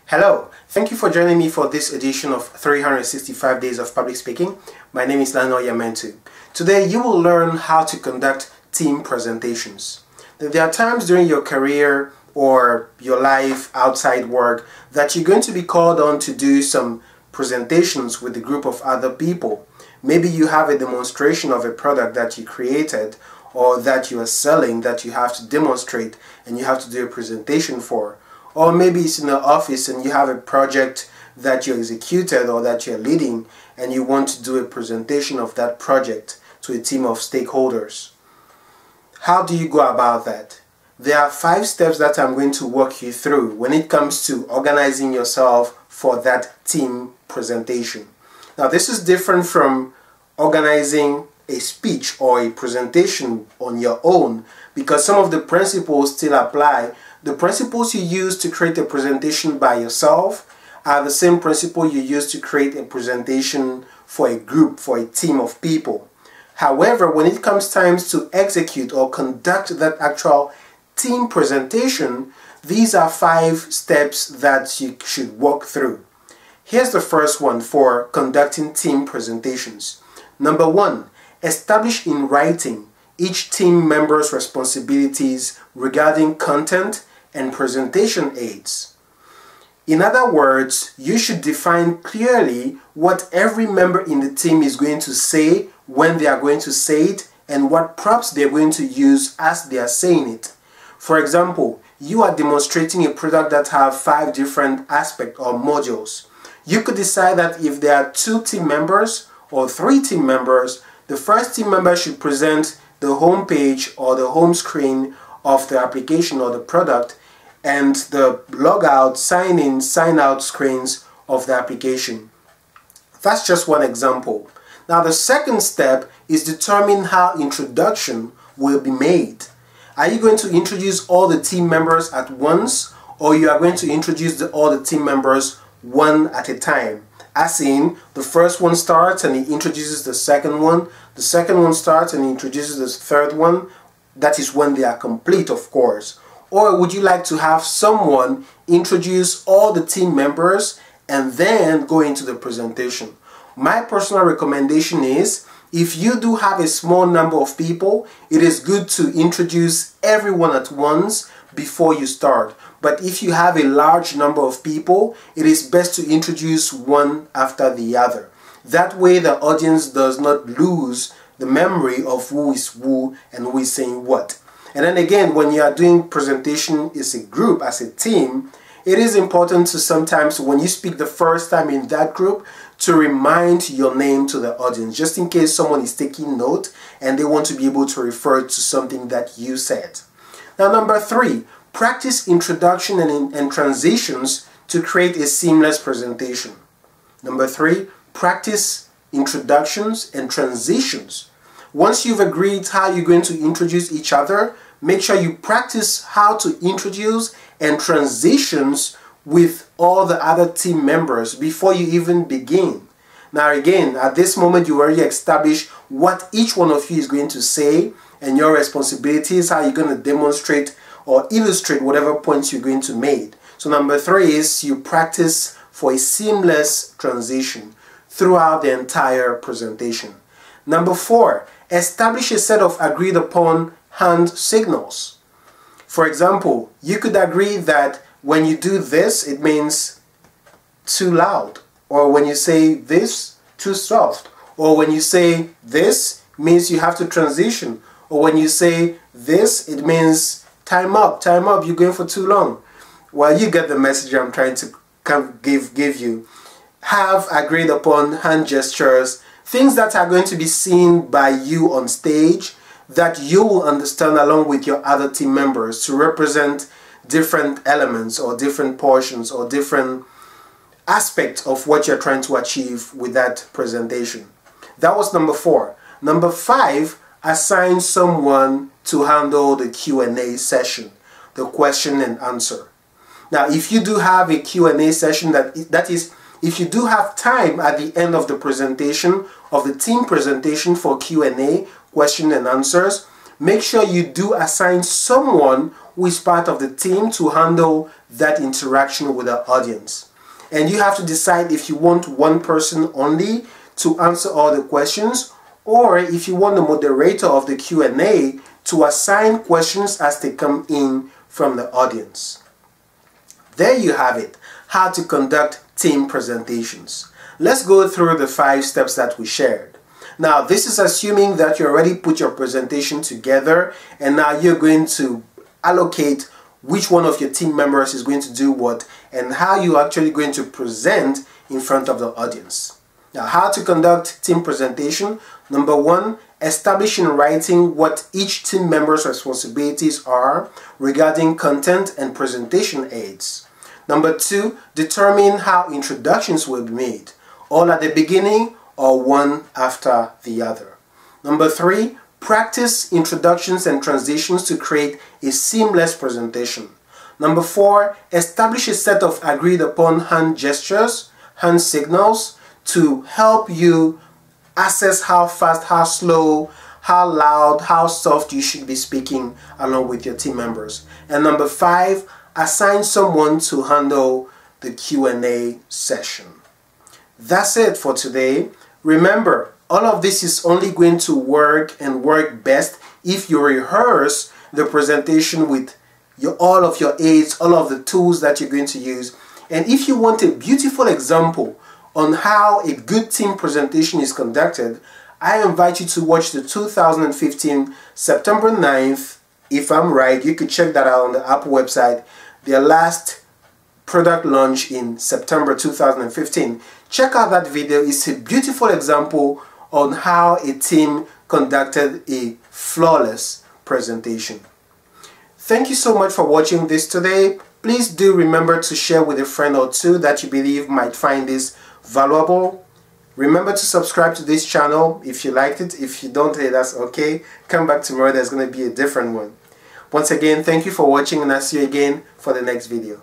Hello, thank you for joining me for this edition of 365 Days of Public Speaking. My name is Lano Yamentu. Today you will learn how to conduct team presentations. There are times during your career or your life outside work that you're going to be called on to do some presentations with a group of other people. Maybe you have a demonstration of a product that you created or that you are selling that you have to demonstrate and you have to do a presentation for. Or maybe it's in the office and you have a project that you executed or that you're leading and you want to do a presentation of that project to a team of stakeholders. How do you go about that? There are 5 steps that I'm going to walk you through when it comes to organizing yourself for that team presentation. Now this is different from organizing a speech or a presentation on your own because some of the principles still apply. The principles you use to create a presentation by yourself are the same principle you use to create a presentation for a group, for a team of people. However, when it comes time to execute or conduct that actual team presentation, these are 5 steps that you should walk through. Here's the first one for conducting team presentations. Number 1, establish in writing each team member's responsibilities regarding content and presentation aids. In other words, you should define clearly what every member in the team is going to say, when they are going to say it, and what props they're going to use as they are saying it. For example, you are demonstrating a product that have 5 different aspects or modules. You could decide that if there are 2 team members or 3 team members, the first team member should present the home page or the home screen of the application or the product and the logout, sign in, sign out screens of the application. That's just one example. Now the second step is determine how introduction will be made. Are you going to introduce all the team members at once, or you are going to introduce all the team members one at a time? As in, the first one starts and he introduces the second one starts and he introduces the third one. That is when they are complete, of course. Or would you like to have someone introduce all the team members and then go into the presentation? My personal recommendation is, if you do have a small number of people, it is good to introduce everyone at once before you start. But if you have a large number of people, it is best to introduce one after the other. That way the audience does not lose the memory of who is who and who is saying what. And then again, when you are doing presentation as a group, as a team, it is important to sometimes, when you speak the first time in that group, to remind your name to the audience, just in case someone is taking note and they want to be able to refer to something that you said. Now number 3, practice introduction and transitions to create a seamless presentation. Number 3, practice introductions and transitions. Once you've agreed how you're going to introduce each other, make sure you practice how to introduce and transitions with all the other team members before you even begin. Now again, at this moment you already established what each one of you is going to say and your responsibilities, how you're going to demonstrate or illustrate whatever points you're going to make. So number 3 is you practice for a seamless transition throughout the entire presentation. Number 4, establish a set of agreed upon hand signals. For example, you could agree that when you do this, it means too loud, or when you say this, too soft, or when you say this, means you have to transition, or when you say this, it means time up, you're going for too long. Well, you get the message I'm trying to give you. Have agreed upon hand gestures, things that are going to be seen by you on stage that you will understand along with your other team members to represent different elements or different portions or different aspects of what you're trying to achieve with that presentation. That was number 4. Number 5, assign someone to handle the Q&A session, the question and answer. Now, if you do have a Q&A session, that is, if you do have time at the end of the presentation, of the team presentation for Q&A, question and answers, make sure you do assign someone who is part of the team to handle that interaction with the audience. And you have to decide if you want one person only to answer all the questions, or if you want the moderator of the Q&A to assign questions as they come in from the audience. There you have it, how to conduct team presentations. Let's go through the 5 steps that we shared. Now, this is assuming that you already put your presentation together and now you're going to allocate which one of your team members is going to do what and how you're actually going to present in front of the audience. Now, how to conduct team presentation. Number 1, establish in writing what each team member's responsibilities are regarding content and presentation aids. Number 2, determine how introductions will be made, all at the beginning or one after the other. Number 3, practice introductions and transitions to create a seamless presentation. Number 4, establish a set of agreed upon hand gestures, hand signals to help you assess how fast, how slow, how loud, how soft you should be speaking along with your team members. And number 5, assign someone to handle the Q&A session. That's it for today. Remember, all of this is only going to work and work best if you rehearse the presentation with all of your aids, all of the tools that you're going to use. And if you want a beautiful example on how a good team presentation is conducted, I invite you to watch the 2015 September 9th, if I'm right, you could check that out on the Apple website, their last product launch in September 2015. Check out that video. It's a beautiful example on how a team conducted a flawless presentation. Thank you so much for watching this today. Please do remember to share with a friend or two that you believe might find this valuable. Remember to subscribe to this channel if you liked it. If you don't, hey, that's okay. Come back tomorrow, there's going to be a different one. Once again, thank you for watching and I'll see you again for the next video.